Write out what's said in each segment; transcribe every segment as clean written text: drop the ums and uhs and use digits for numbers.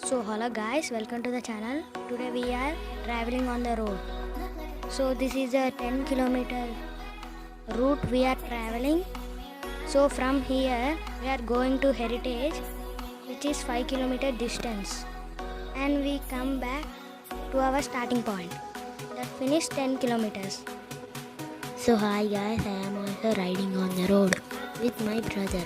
So hello guys, welcome to the channel. Today we are traveling on the road. So this is a 10 kilometer route we are traveling. So from here we are going to Heritage, which is 5 kilometer distance, and we come back to our starting point that finished 10 kilometers. So hi guys, I am also riding on the road with my brother.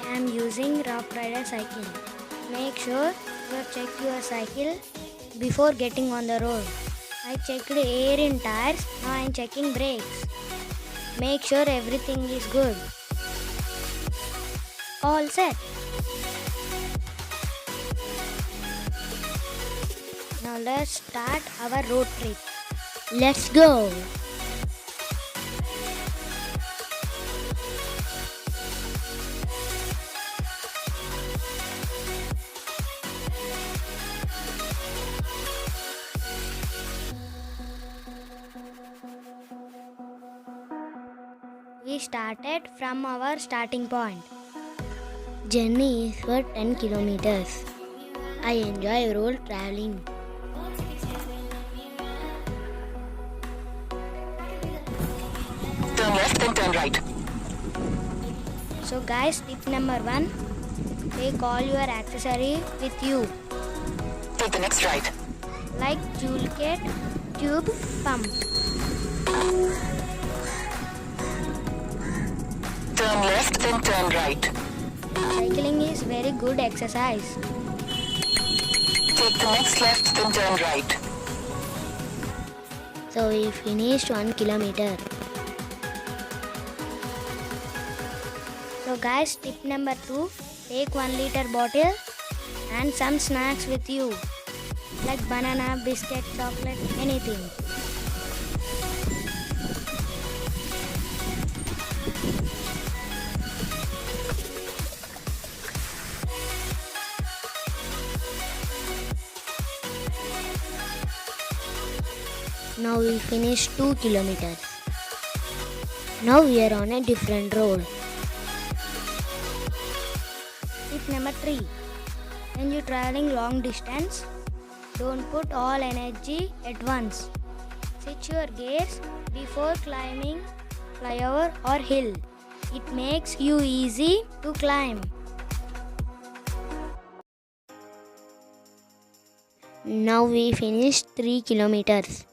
I am using Rough Rider cycle. Make sure you have checked your cycle before getting on the road. I checked air in tires, now I am checking brakes. Make sure everything is good. All set. Now let's start our road trip. Let's go! We started from our starting point. Journey is for 10 kilometers. I enjoy road traveling. Turn left, then turn right. So guys, tip number 1, take all your accessory with you, Take the next right. like toolkit, tube, pump. Turn left, then turn right. Cycling is very good exercise. Take the next left, then turn right. So we finished 1 kilometer. So guys, tip number 2, take 1 liter bottle and some snacks with you, like banana, biscuit, chocolate, anything. Now we finished 2 kilometers. Now we are on a different road. Tip number 3, when you're traveling long distance, don't put all energy at once. Switch your gears before climbing flyover or hill. It makes you easy to climb. Now we finished 3 kilometers.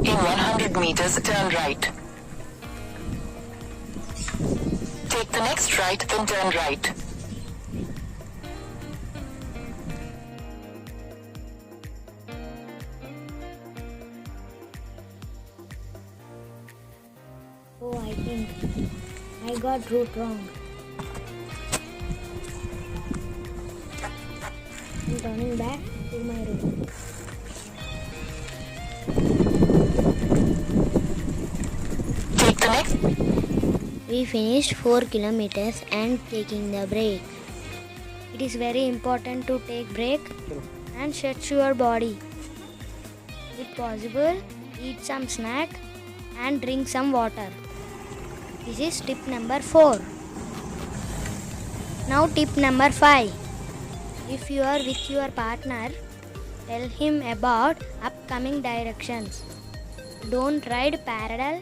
In 100 meters, turn right. Take the next right, then turn right. Oh, I think I got route wrong. I'm turning back to my route. Take the next. We finished 4 kilometers and taking the break. It is very important to take break and stretch your body. If possible, eat some snack and drink some water. This is tip number 4. Now tip number 5. If you are with your partner, tell him about upcoming directions. Don't ride parallel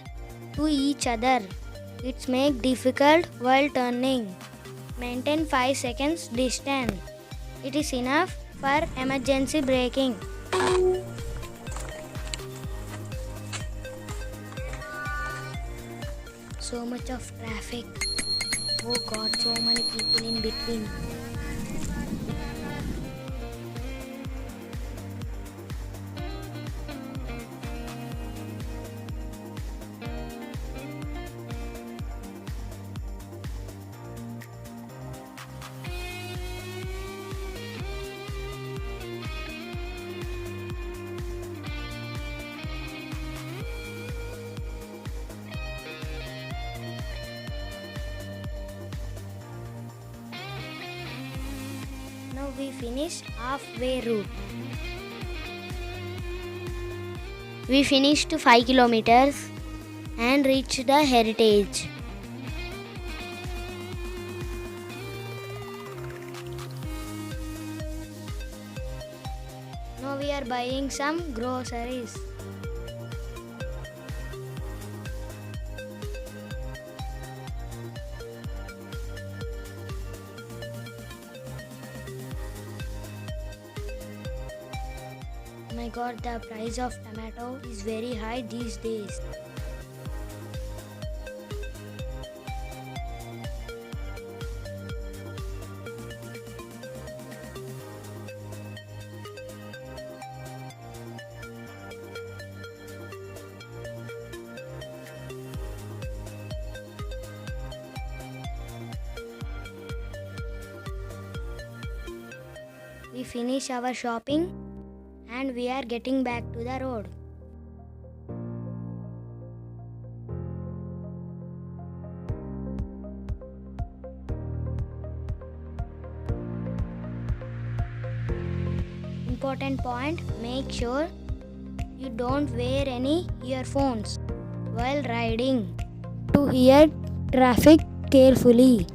to each other. It's make difficult while turning. Maintain 5 seconds distance. It is enough for emergency braking. So much of traffic. Oh God, so many people in between. Now we finish halfway route. We finished 5 kilometers. and reached the heritage. Now we are buying some groceries. My god, the price of tomato is very high these days. We finish our shopping and we are getting back to the road. Important point, make sure you don't wear any earphones while riding to hear traffic carefully.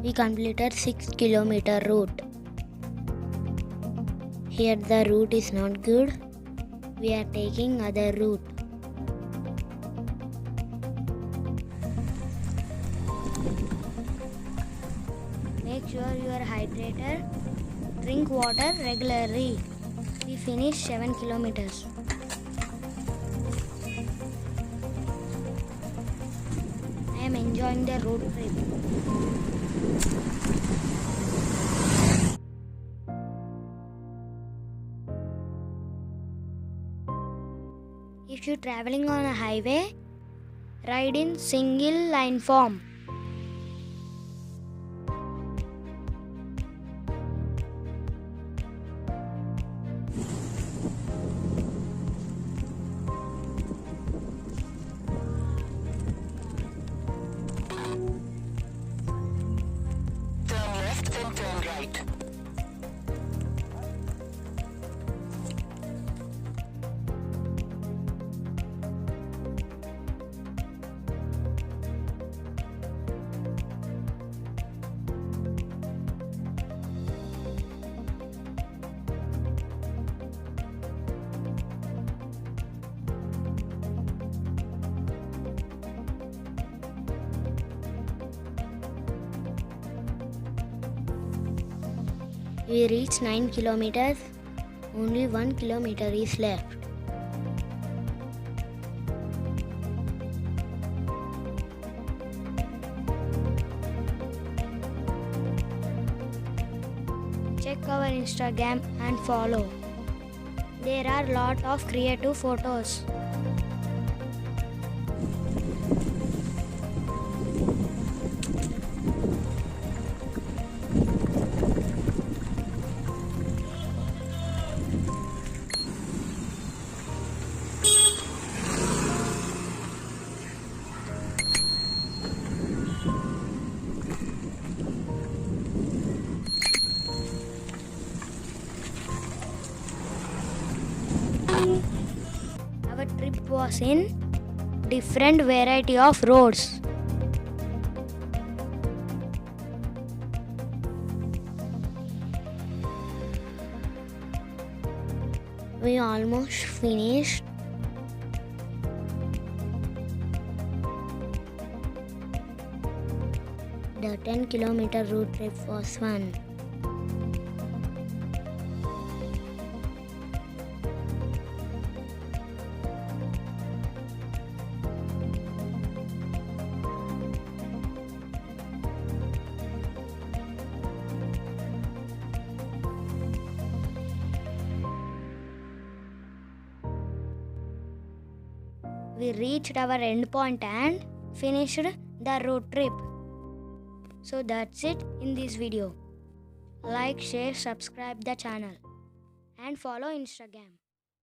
We completed 6-kilometer route. Here the route is not good. We are taking other route. Make sure you are hydrated. Drink water regularly. We finished 7 kilometers. I am enjoying the road trip. If you're traveling on a highway, ride in single line form. Turn left, then turn right. We reached 9 kilometers. Only 1 kilometer is left. Check our Instagram and follow. There are lot of creative photos. Our trip was in different variety of roads. We almost finished. The 10-kilometer road trip was fun. We reached our endpoint and finished the road trip. So that's it in this video. Like, share, subscribe the channel and follow Instagram.